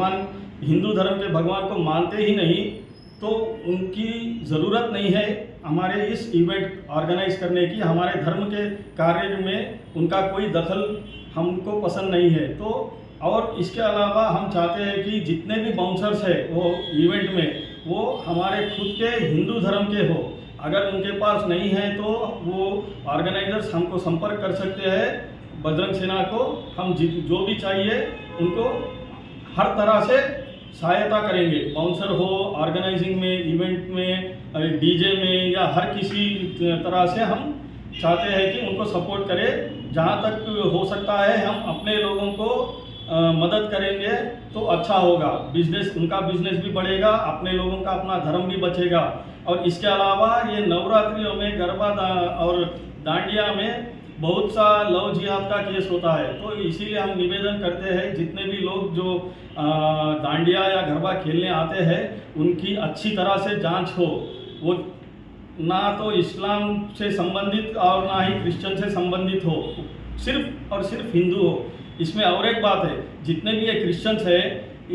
भगवान हिंदू धर्म के भगवान को मानते ही नहीं, तो उनकी ज़रूरत नहीं है हमारे इस इवेंट ऑर्गेनाइज करने की। हमारे धर्म के कार्य में उनका कोई दखल हमको पसंद नहीं है। तो और इसके अलावा हम चाहते हैं कि जितने भी बाउंसर्स है वो इवेंट में वो हमारे खुद के हिंदू धर्म के हो। अगर उनके पास नहीं है तो वो ऑर्गेनाइजर्स हमको संपर्क कर सकते हैं। बजरंग सेना को हम जो भी चाहिए उनको हर तरह से सहायता करेंगे। बाउंसर हो, ऑर्गेनाइजिंग में, इवेंट में, डीजे में, या हर किसी तरह से हम चाहते हैं कि उनको सपोर्ट करें। जहाँ तक हो सकता है हम अपने लोगों को मदद करेंगे तो अच्छा होगा। बिजनेस, उनका बिजनेस भी बढ़ेगा, अपने लोगों का अपना धर्म भी बचेगा। और इसके अलावा ये नवरात्रियों में गरबा और डांडिया में बहुत सा लव जिहाद का केस होता है। तो इसीलिए हम निवेदन करते हैं जितने भी लोग जो डांडिया या गरबा खेलने आते हैं उनकी अच्छी तरह से जांच हो। वो ना तो इस्लाम से संबंधित और ना ही क्रिश्चियन से संबंधित हो, सिर्फ और सिर्फ हिंदू हो। इसमें और एक बात है, जितने भी ये क्रिश्चियंस है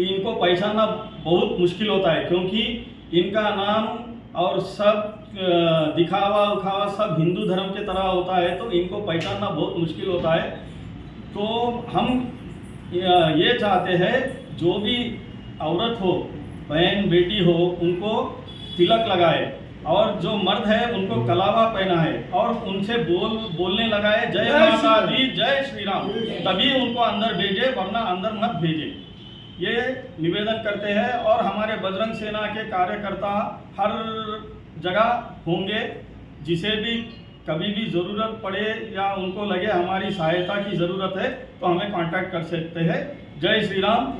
इनको पहचानना बहुत मुश्किल होता है, क्योंकि इनका नाम और सब दिखावा उखावा सब हिंदू धर्म के तरह होता है, तो इनको पहचानना बहुत मुश्किल होता है। तो हम ये चाहते हैं जो भी औरत हो, बहन बेटी हो, उनको तिलक लगाए, और जो मर्द है उनको कलावा पहनाए और उनसे बोलने लगाए जय माता दी, जय श्री राम, तभी उनको अंदर भेजे, वरना अंदर मत भेजे। ये निवेदन करते हैं। और हमारे बजरंग सेना के कार्यकर्ता हर जगह होंगे। जिसे भी कभी भी ज़रूरत पड़े या उनको लगे हमारी सहायता की ज़रूरत है तो हमें कांटेक्ट कर सकते हैं। जय श्री राम।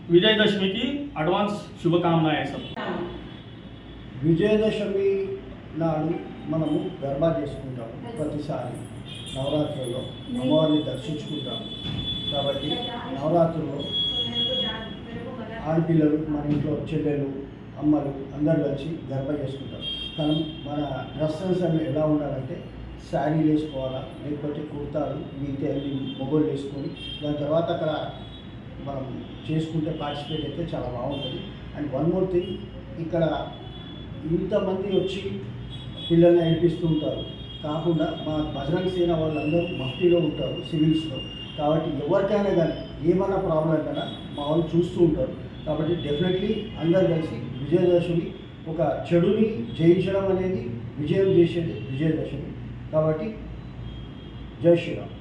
विजयदशमी की अडवांस शुभकामनाएं सब। విజయదశమి నాడు మనము గర్బా చేసుకుంటాము. ప్రతిసారి నవరాత్రుల్లో అమ్మవారిని దర్శించుకుంటాము. కాబట్టి నవరాత్రుల్లో ఆడపిల్లలు, మన ఇంట్లో చెల్లెలు, అమ్మలు అందరూ కలిసి గర్బా చేసుకుంటారు. కానీ మన డ్రెస్సెస్ అన్నీ ఎలా ఉండాలంటే శారీలు వేసుకోవాలా, లేకపోతే కుర్తాలు మిగతా అన్ని మొగోళ్ళు వేసుకొని దాని తర్వాత అక్కడ మనం చేసుకుంటే పార్టిసిపేట్ అయితే చాలా బాగుంటుంది. అండ్ వన్ మోర్ థింగ్, ఇక్కడ ఇంతమంది వచ్చి పిల్లల్ని నేర్పిస్తూ ఉంటారు. కాకుండా మా బజరంగ్ సేన వాళ్ళందరూ మఫ్టీలో ఉంటారు, సివిల్స్లో. కాబట్టి ఎవరికైనా కానీ ఏమైనా ప్రాబ్లం కన్నా మా వాళ్ళు చూస్తూ ఉంటారు. కాబట్టి డెఫినెట్లీ అందరు కలిసి విజయదశమి, ఒక చెడుని జయించడం అనేది విజయం చేసేది విజయదశమి. కాబట్టి జై శ్రీరామ్.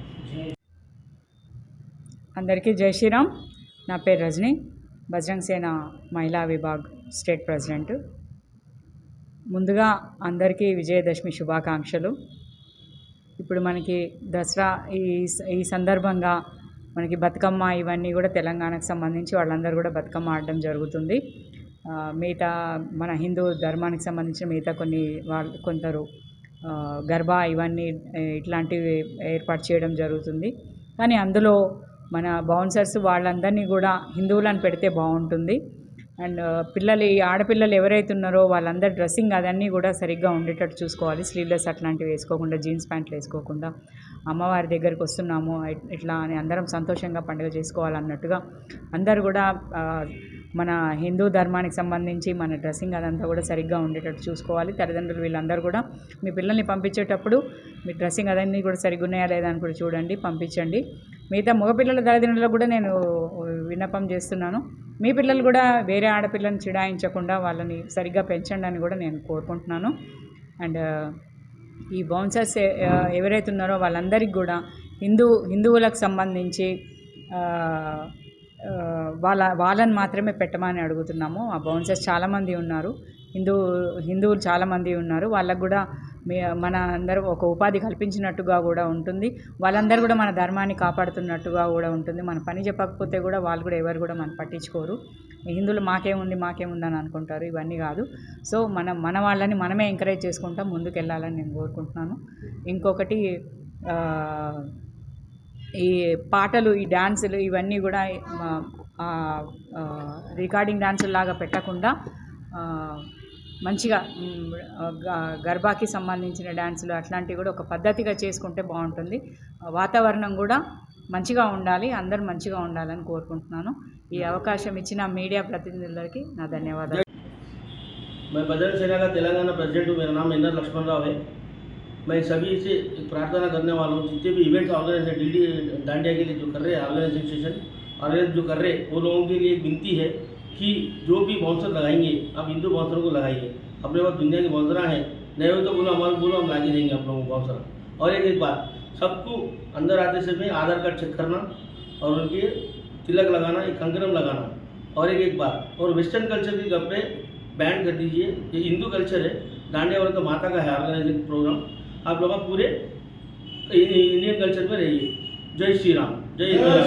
అందరికీ జై శ్రీరామ్. నా పేరు రజని, బజరంగ్ సేన మహిళా విభాగ్ స్టేట్ ప్రెసిడెంట్. ముందుగా అందరికీ విజయదశమి శుభాకాంక్షలు. ఇప్పుడు మనకి దసరా ఈ సందర్భంగా మనకి బతుకమ్మ ఇవన్నీ కూడా తెలంగాణకు సంబంధించి వాళ్ళందరూ కూడా బతుకమ్మ ఆడడం జరుగుతుంది. మిగతా మన హిందూ ధర్మానికి సంబంధించిన మిగతా కొందరు గర్బా ఇవన్నీ ఇట్లాంటివి ఏర్పాటు చేయడం జరుగుతుంది. కానీ అందులో మన బౌన్సర్స్ వాళ్ళందరినీ కూడా హిందువులను పెడితే బాగుంటుంది. అండ్ ఆడపిల్లలు ఎవరైతే ఉన్నారో వాళ్ళందరి డ్రెస్సింగ్ అదన్నీ కూడా సరిగ్గా ఉండేటట్టు చూసుకోవాలి. స్లీవ్లెస్ అట్లాంటివి వేసుకోకుండా, జీన్స్ ప్యాంట్లు వేసుకోకుండా, అమ్మవారి దగ్గరికి వస్తున్నాము ఇట్లా అని అందరం సంతోషంగా పండుగ చేసుకోవాలన్నట్టుగా అందరూ కూడా మన హిందూ ధర్మానికి సంబంధించి మన డ్రెస్సింగ్ అదంతా కూడా సరిగ్గా ఉండేటట్టు చూసుకోవాలి. తల్లిదండ్రులు వీళ్ళందరూ కూడా మీ పిల్లల్ని పంపించేటప్పుడు మీ డ్రెస్సింగ్ అదన్నీ కూడా సరిగ్గా ఉన్నాయా లేదా అని కూడా చూడండి, పంపించండి. మిగతా మగపిల్లల తల్లిదండ్రులకు కూడా నేను విన్నపం చేస్తున్నాను, మీ పిల్లలు కూడా వేరే ఆడపిల్లని చిడాయించకుండా వాళ్ళని సరిగ్గా పెంచండి అని కూడా నేను కోరుకుంటున్నాను. అండ్ ఈ బౌన్సర్స్ ఎవరైతే ఉన్నారో వాళ్ళందరికీ కూడా హిందువులకు సంబంధించి వాళ్ళని మాత్రమే పెట్టమని అడుగుతున్నాము. ఆ బౌన్సర్స్ చాలామంది ఉన్నారు, హిందువులు చాలామంది ఉన్నారు. వాళ్ళకు కూడా మన అందరూ ఒక ఉపాధి కల్పించినట్టుగా కూడా ఉంటుంది. వాళ్ళందరూ కూడా మన ధర్మాన్ని కాపాడుతున్నట్టుగా కూడా ఉంటుంది. మన పని చెప్పకపోతే కూడా వాళ్ళు కూడా ఎవరు కూడా మనం పట్టించుకోరు. హిందువులు మాకేముంది అని అనుకుంటారు. ఇవన్నీ కాదు. సో మన వాళ్ళని మనమే ఎంకరేజ్ చేసుకుంటాం ముందుకు వెళ్ళాలని నేను కోరుకుంటున్నాను. ఇంకొకటి, ఈ పాటలు, ఈ డ్యాన్సులు ఇవన్నీ కూడా రికార్డింగ్ డ్యాన్సులు లాగా పెట్టకుండా మంచిగా గర్బాకి సంబంధించిన డ్యాన్సులు అట్లాంటివి కూడా ఒక పద్ధతిగా చేసుకుంటే బాగుంటుంది. వాతావరణం కూడా మంచిగా ఉండాలి, అందరూ మంచిగా ఉండాలని కోరుకుంటున్నాను. ఈ అవకాశం ఇచ్చిన మీడియా ప్రతినిధులకి నా ధన్యవాదాలు. मैं बजरंग सेना का तेलंगाना प्रेसिडेंट हूँ। मेरा नाम इंदर लक्ष्मण राव है। मैं सभी से प्रार्थना करने वाला हूँ, जितने भी इवेंट्स ऑर्गेनाइजेशन डीडी डांडिया के लिए जो कर रहे हैं ऑर्गेनाइजेशन जो कर रहे हैं, वो लोगों के लिए एक विनती है कि जो भी बाउंसर लगाएंगे आप हिंदू बाउंसर को लगाइए। अपने पास दुनिया की बाउंसरा है, नहीं हो तो बोलो हमारे बोलो, हम लाके देंगे आप लोगों को बाउंसर। और एक बात, सबको अंदर आते समय आधार कार्ड चेक करना और उनके तिलक लगाना, एक कंकणम लगाना। और एक बात, और वेस्टर्न कल्चर के कपड़े बैन कर दीजिए। ये हिंदू कल्चर है, डांडिया वाला तो माता का है ऑर्गेनाइजिंग प्रोग्राम। आप लोग पूरे इंडियन कल्चर में रहिए। जय श्री राम, जय हिंद।